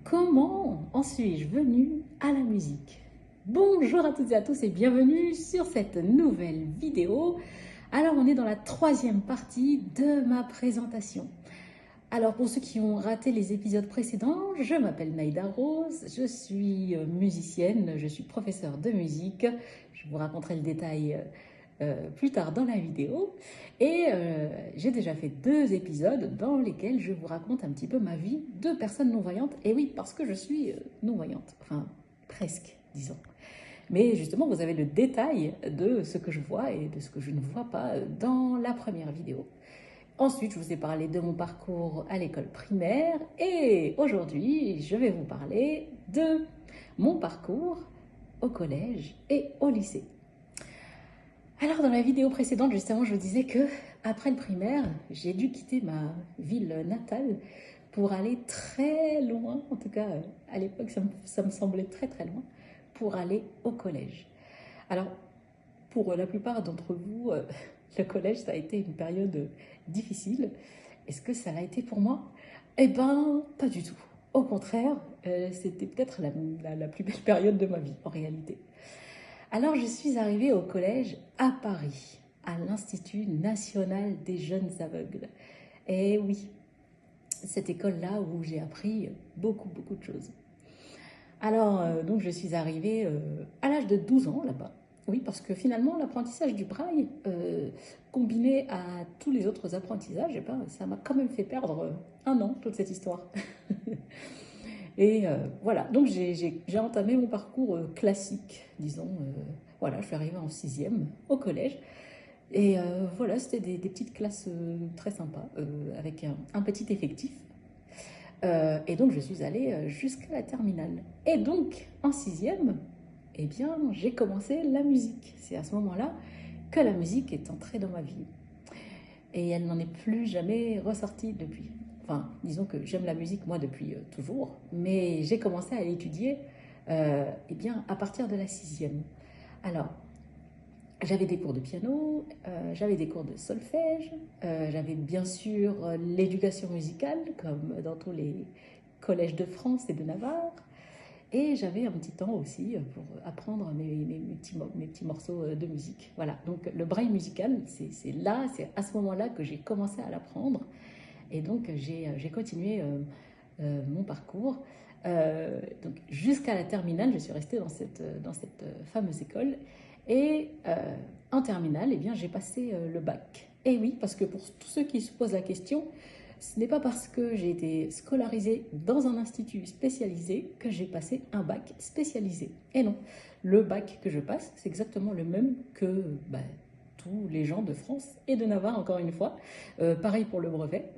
Comment en suis-je venue à la musique? Bonjour à toutes et à tous et bienvenue sur cette nouvelle vidéo. Alors on est dans la troisième partie de ma présentation. Alors pour ceux qui ont raté les épisodes précédents, je m'appelle Naïda Rose, je suis musicienne, je suis professeure de musique. Je vous raconterai le détail plus tard dans la vidéo. Et j'ai déjà fait 2 épisodes dans lesquels je vous raconte un petit peu ma vie de personne non-voyante. Et oui, parce que je suis non-voyante, enfin presque, disons. Mais justement, vous avez le détail de ce que je vois et de ce que je ne vois pas dans la première vidéo. Ensuite, je vous ai parlé de mon parcours à l'école primaire et aujourd'hui, je vais vous parler de mon parcours au collège et au lycée. Alors, dans la vidéo précédente, justement, je vous disais que après le primaire, j'ai dû quitter ma ville natale pour aller très loin, en tout cas à l'époque, ça me semblait très très loin, pour aller au collège. Alors, pour la plupart d'entre vous, le collège, ça a été une période difficile. Est-ce que ça l'a été pour moi? Eh ben, pas du tout. Au contraire, c'était peut-être la plus belle période de ma vie, en réalité. Alors, je suis arrivée au collège à Paris, à l'Institut national des jeunes aveugles. Et oui, cette école-là où j'ai appris beaucoup de choses. Alors, donc je suis arrivée à l'âge de 12 ans là-bas. Oui, parce que finalement, l'apprentissage du braille, combiné à tous les autres apprentissages, eh ben, ça m'a quand même fait perdre 1 an, toute cette histoire. Et voilà, donc j'ai entamé mon parcours classique, disons. Voilà, je suis arrivée en 6e au collège. Et voilà, c'était des petites classes très sympas, avec un petit effectif. Et donc, je suis allée jusqu'à la terminale. Et donc, en 6e, eh bien, j'ai commencé la musique. C'est à ce moment-là que la musique est entrée dans ma vie. Et elle n'en est plus jamais ressortie depuis. Enfin, disons que j'aime la musique, moi, depuis toujours. Mais j'ai commencé à l'étudier eh bien, à partir de la 6e. Alors, j'avais des cours de piano, j'avais des cours de solfège, j'avais bien sûr l'éducation musicale, comme dans tous les collèges de France et de Navarre. Et j'avais un petit temps aussi pour apprendre mes petits morceaux de musique. Voilà, donc le braille musical, c'est à ce moment-là que j'ai commencé à l'apprendre. Et donc j'ai continué mon parcours. Donc jusqu'à la terminale, je suis restée dans cette fameuse école. Et en terminale, eh bien, j'ai passé le bac. Et oui, parce que pour tous ceux qui se posent la question, ce n'est pas parce que j'ai été scolarisée dans un institut spécialisé que j'ai passé un bac spécialisé. Et non, le bac que je passe, c'est exactement le même que tous les gens de France et de Navarre, encore une fois. Pareil pour le brevet,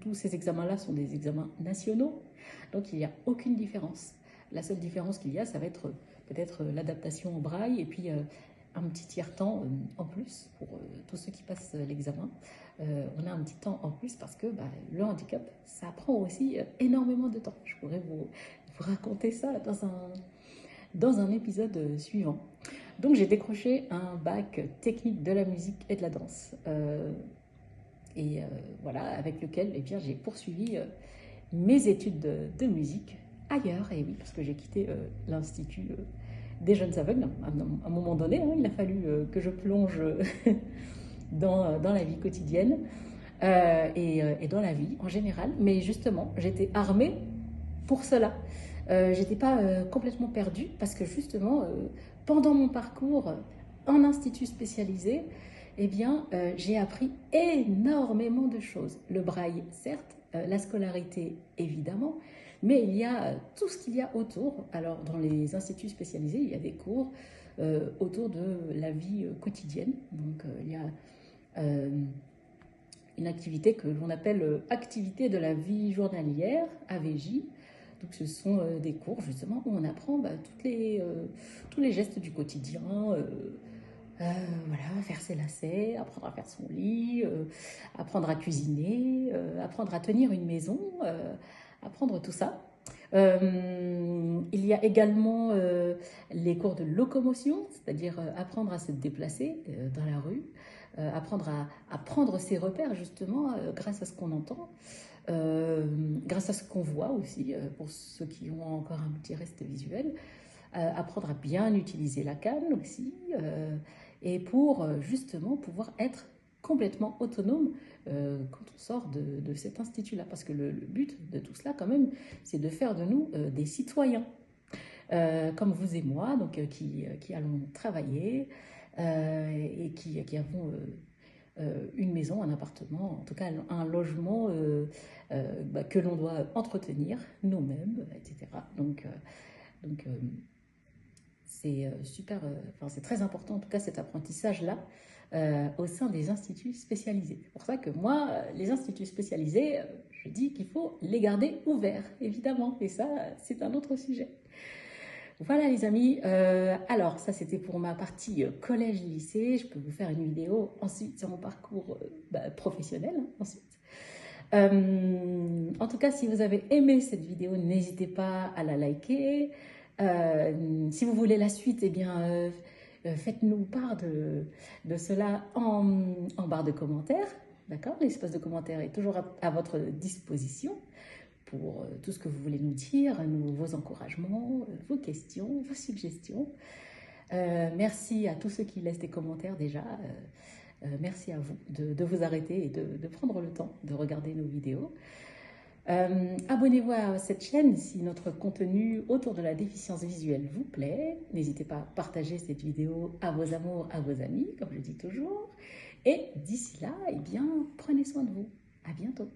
tous ces examens-là sont des examens nationaux, donc il n'y a aucune différence. La seule différence qu'il y a, ça va être peut-être l'adaptation au braille et puis un petit tiers-temps en plus pour tous ceux qui passent l'examen. On a un petit temps en plus parce que le handicap, ça prend aussi énormément de temps. Je pourrais vous raconter ça dans un épisode suivant. Donc j'ai décroché un bac technique de la musique et de la danse. Voilà, avec lequel eh bien, j'ai poursuivi mes études de musique ailleurs. Et oui, parce que j'ai quitté l'Institut des jeunes aveugles. À un moment donné, hein, il a fallu que je plonge dans la vie quotidienne et dans la vie en général. Mais justement, j'étais armée pour cela. J'étais pas complètement perdue parce que justement, pendant mon parcours en institut spécialisé, eh bien, j'ai appris énormément de choses. Le braille, certes, la scolarité, évidemment, mais il y a tout ce qu'il y a autour. Alors, dans les instituts spécialisés, il y a des cours autour de la vie quotidienne. Donc, il y a une activité que l'on appelle activité de la vie journalière, AVJ. Donc, ce sont des cours, justement, où on apprend tous les gestes du quotidien, voilà, faire ses lacets, apprendre à faire son lit, apprendre à cuisiner, apprendre à tenir une maison, apprendre tout ça. Il y a également les cours de locomotion, c'est-à-dire apprendre à se déplacer dans la rue, apprendre à prendre ses repères justement grâce à ce qu'on entend. grâce à ce qu'on voit aussi, pour ceux qui ont encore un petit reste visuel, apprendre à bien utiliser la canne aussi, et pour justement pouvoir être complètement autonome quand on sort de cet institut-là. Parce que le but de tout cela, quand même, c'est de faire de nous des citoyens, comme vous et moi, donc, qui allons travailler et qui avons une maison, un appartement, en tout cas un logement que l'on doit entretenir nous-mêmes, etc. Donc c'est super, enfin, c'est très important en tout cas cet apprentissage-là au sein des instituts spécialisés. C'est pour ça que moi, les instituts spécialisés, je dis qu'il faut les garder ouverts, évidemment, et ça, c'est un autre sujet. Voilà les amis, alors ça c'était pour ma partie collège-lycée. Je peux vous faire une vidéo ensuite sur mon parcours professionnel ensuite. En tout cas, si vous avez aimé cette vidéo, n'hésitez pas à la liker. Si vous voulez la suite, eh bien, faites-nous part de cela en barre de commentaires. D'accord? L'espace de commentaires est toujours à votre disposition pour tout ce que vous voulez nous dire, vos encouragements, vos questions, vos suggestions. Merci à tous ceux qui laissent des commentaires déjà. Merci à vous de vous arrêter et de prendre le temps de regarder nos vidéos. Abonnez-vous à cette chaîne si notre contenu autour de la déficience visuelle vous plaît. N'hésitez pas à partager cette vidéo à vos amours, à vos amis, comme je dis toujours. Et d'ici là, eh bien, prenez soin de vous. À bientôt.